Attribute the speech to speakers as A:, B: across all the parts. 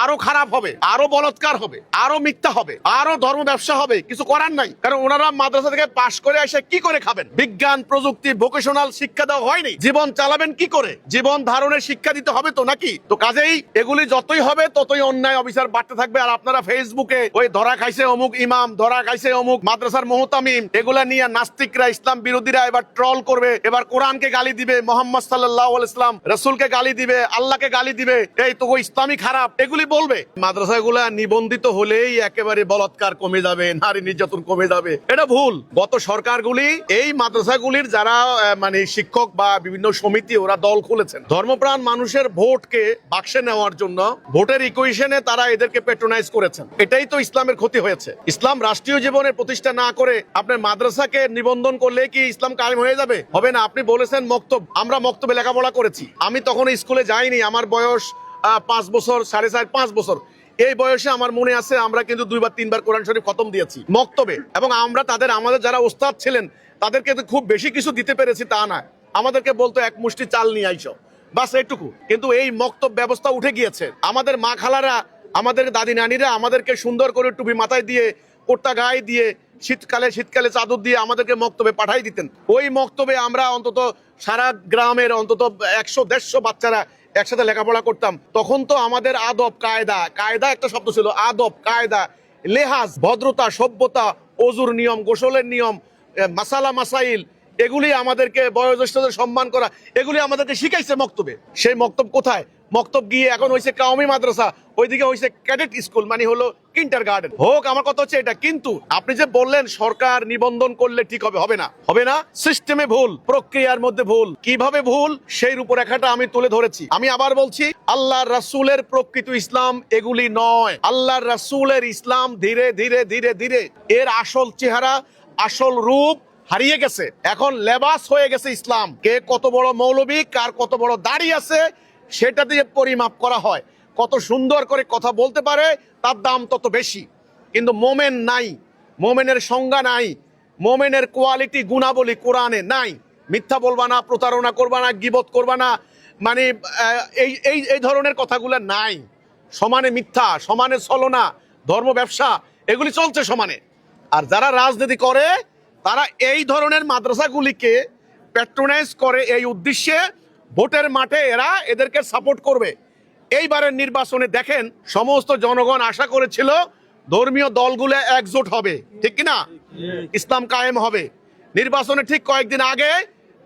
A: আরো খারাপ হবে, আরো বলৎকার হবে, আরো মিথ্যা হবে, আরো ধর্ম ব্যবসা হবে। কিছু করার নাই, কারণ ওনারা মাদ্রাসা থেকে পাশ করে এসে কি করে খাবেন? বিজ্ঞান প্রযুক্তি ভোকেশনাল শিক্ষা দেওয়া হয়নি। জীবন চালাবেন কি করে? জীবন ধারণের শিক্ষা দিতে হবে তো নাকি? তো কাজেই এগুলি যতই হবে ততই অন্যায় অবিচার বাড়তে থাকবে। আর আপনারা ফেসবুকে ওই ধরা খাইছে অমুক ইমাম, ধরা খাইছে অমুক মাদ্রাসার মুহতামিম, এগুলা নিয়ে নাস্তিকরা, ইসলাম বিরোধীরা এবার ট্রল করবে, এবার কোরআনকে গালি দিবে, মোহাম্মদ সাল্লাল্লাহু আলাইহি ওয়াসাল্লাম রাসূলকে গালি দিবে, আল্লাহকে গালি দিবে, এই তো ইসলামী খারাপ, এগুলি বলবে। মাদ্রাসাগুলা নিবন্ধিত হলেই একেবারে বলাৎকার কমে যাবে, নারী নির্যাতন কমে যাবে, এটা ভুল। গত সরকারগুলি এই মাদ্রাসাগুলির যারা মানে শিক্ষক বা বিভিন্ন সমিতি, ওরা দল খুলেছেন ধর্মপ্রাণ মানুষের ভোটকে বাক্সে নেওয়ার জন্য। ভোটের ইকুয়েশনে তারা এদেরকে পেট্রোনাইজ করেছেন। এটাই তো ইসলামের ক্ষতি হয়েছে। ইসলাম রাষ্ট্রীয় জীবনে প্রতিষ্ঠা না করে আপনার মাদ্রাসাকে নিবন্ধন করলে কি ইসলাম কায়েম হয়ে যাবে? হবে না। আপনি বলেছেন মক্তব, আমরা মক্তবে লেখাপড়া করেছি। আমি তখন স্কুলে যাইনি, আমার বয়স 5 বছর, 4.5, 5 বছর। এই বয়সে আমার মনে আছে আমরা কিন্তু 2 বা 3 বার কোরআন শরীফ খতম দিয়েছি মক্তবে। এবং আমরা আমাদের যারা ওস্তাদ ছিলেন তাদেরকে খুব বেশি কিছু দিতে পেরেছি তা না। আমাদেরকে বলতো এক মুষ্টি চাল নিয়ে আইসো, বাস এইটুকু। কিন্তু এই মক্তব ব্যবস্থা উঠে গিয়েছে। আমাদের মা খালারা, আমাদের দাদি নানিরা আমাদেরকে সুন্দর করে টুপি মাথায় দিয়ে, কোট্টা গায়ে দিয়ে, শীতকালে চাদর দিয়ে আমাদেরকে মক্তবে পাঠাই দিতেন। ওই মক্তবে আমরা অন্তত সারা গ্রামের অন্তত 100-150 বাচ্চারা একসাথে লেখাপড়া করতাম। তখন তো আমাদের আদব কায়দা, কায়দা একটা শব্দ ছিল, আদব কায়দা, লেহাজ, ভদ্রতা, সভ্যতা, অজুর নিয়ম, গোসলের নিয়ম, মাসালা মাসাইল, এগুলি আমাদেরকে, বয়োজ্যেষ্ঠদের সম্মান করা, এগুলি আমাদেরকে শিখাইছে মক্তবে। সেই মক্তব কোথায়? মক্তব গিয়ে এখন হয়েছে কাওমি মাদ্রাসা, ওইদিকে হয়েছে ক্যাডেট স্কুল, মানে হলো কিন্ডারগার্টেন। হোক, আমার কথা হচ্ছে এটা। কিন্তু আপনি যে বললেন সরকার নিবন্ধন করলে ঠিক হবে, হবে না, হবে না। সিস্টেমে ভুল, প্রক্রিয়ার মধ্যে ভুল। কিভাবে ভুল সেই রূপরেখাটা আমি তুলে ধরেছি। আমি আবার বলছি, আল্লাহর রাসূলের প্রকৃত ইসলাম এগুলি নয়। আল্লাহর রাসূলের ইসলাম ধীরে ধীরে ধীরে ধীরে এর আসল চেহারা, আসল রূপ হারিয়ে গেছে। এখন লেবাস হয়ে গেছে ইসলাম। কে কত বড় মৌলবী, কার কত বড় দাড়ি আছে সেটা দিয়ে পরিমাপ করা হয়। কত সুন্দর করে কথা বলতে পারে তার দাম তত বেশি। কিন্তু মোমেন নাই, মোমেনের সংজ্ঞা নাই, মোমেনের কোয়ালিটি গুণাবলী কোরআনে নাই। মিথ্যা বলবা না, প্রতারণা করবা না, গীবত করবা না, মানে এই ধরনের কথাগুলো নাই। সমানে মিথ্যা, সমানে ছলনা, ধর্ম ব্যবসা, এগুলি চলছে সমানে। আর যারা রাজনীতি করে তারা এই ধরনের মাদ্রাসাগুলিকে প্যাট্রোনাইজ করে এই উদ্দেশ্যে, ভোটের মাঠে এরা এদেরকে সাপোর্ট করবে। এইবারের নির্বাচনে দেখেন, সমস্ত জনগণ আশা করেছিল ধর্মীয় দলগুলো একজোট হবে, ঠিক কিনা, ইসলাম কায়েম হবে। নির্বাচনে ঠিক কয়েকদিন আগে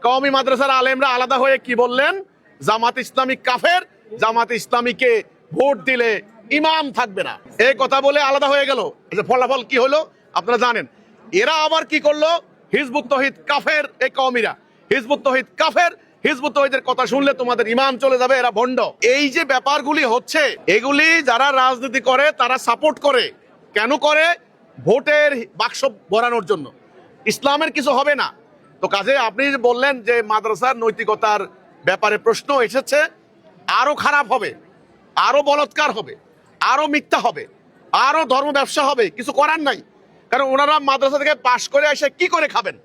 A: কওমি মাদ্রাসার আলেমরা আলাদা হয়ে কি বললেন? জামাত ইসলামী কাফের, জামাত ইসলামীকে ভোট দিলে ইমাম থাকবে না, এই কথা বলে আলাদা হয়ে গেল। ফলাফল কি হলো আপনারা জানেন। এরা আবার কি করলো? হিজবুত তৌহিদ কাফের, এই কওমিরা হিজবুত তৌহিদ কাফের, হিজবুত তৌহিদের কথা শুনলে তোমাদের ইমান চলে যাবে, এরা ভণ্ড। এই যে ব্যাপারগুলি হচ্ছে, এগুলি যারা রাজনীতি করে তারা সাপোর্ট করে। কেন করে? ভোটের বাক্স ভরানোর জন্য। ইসলামের কিছু হবে না। তো কাজে আপনি বললেন যে মাদ্রাসার নৈতিকতার ব্যাপারে প্রশ্ন এসেছে, আরো খারাপ হবে, আরো বলৎকার হবে, আরো মিথ্যা হবে, আরো ধর্ম ব্যবসা হবে। কিছু করার নাই, কারণ ওনারা মাদ্রাসা থেকে পাশ করে এসে কি করে খাবেন?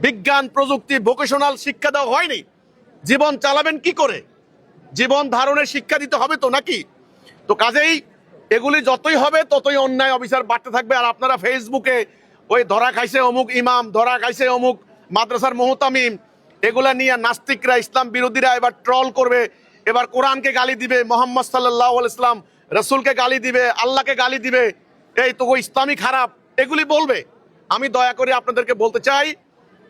A: বিজ্ঞান প্রযুক্তি ভোকেশনাল শিক্ষা দেওয়া হয়নি। জীবন চালাবেন কি করে? জীবন ধারণের শিক্ষা দিতে হবে তো নাকি? তো কাজেই এগুলি যতই হবে ততই অন্যায় অবিচার বাড়তে থাকবে। আর আপনারা ফেসবুকে ওই ধরা খাইছে অমুক ইমাম, ধরা খাইছে অমুক মাদ্রাসার মুহতামিম, এগুলা নিয়ে নাস্তিকরা, ইসলাম বিরোধীরা এবার ট্রল করবে, এবার কোরআনকে গালি দিবে, মোহাম্মদ সাল্লাল্লাহু আলাইহি ওয়াসাল্লাম রাসূলকে গালি দিবে, আল্লাহকে গালি দিবে, এই তো ইসলামী খারাপ, এগুলি বলবে। আমি দয়া করে আপনাদেরকে বলতে চাই,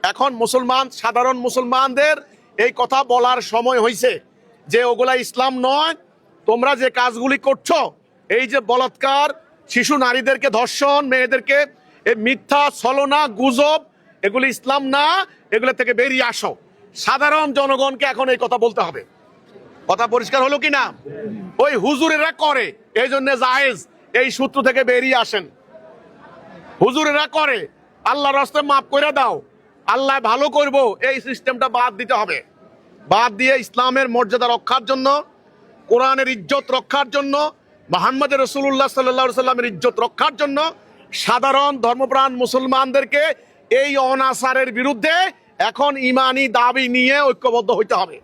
A: এখন মুসলমান, সাধারণ মুসলমানদের এই কথা বলার সময় হয়েছে যে ওগুলা ইসলাম নয়। তোমরা যে কাজগুলি করছো, এই যে বলাৎকার, শিশু নারীদেরকে ধর্ষণ, মেয়েদেরকে এই মিথ্যা ছলনা গুজব, এগুলি ইসলাম না। এগুলো থেকে বেরিয়ে আসো। সাধারণ জনগণকে এখন এই কথা বলতে হবে। কথা পরিষ্কার হলো কি না? ওই হুজুরেরা করে, এই জন্য জায়েজ, এই সূত্র থেকে বেরিয়ে আসেন। হুজুরেরা করে, আল্লাহর রাস্তায় মাফ করে দাও, আল্লাহ ভালো করব, এই সিস্টেমটা বাদ দিতে হবে। বাদ দিয়ে ইসলামের মর্যাদা রক্ষার জন্য, কোরআনের ইজ্জত রক্ষার জন্য, মুহাম্মদ রাসূলুল্লাহ সাল্লাল্লাহু আলাইহি সাল্লামের ইজ্জত রক্ষার জন্য সাধারণ ধর্মপ্রাণ মুসলমানদেরকে এই অনাচারের বিরুদ্ধে এখন ইমানি দাবি নিয়ে ঐক্যবদ্ধ হইতে হবে।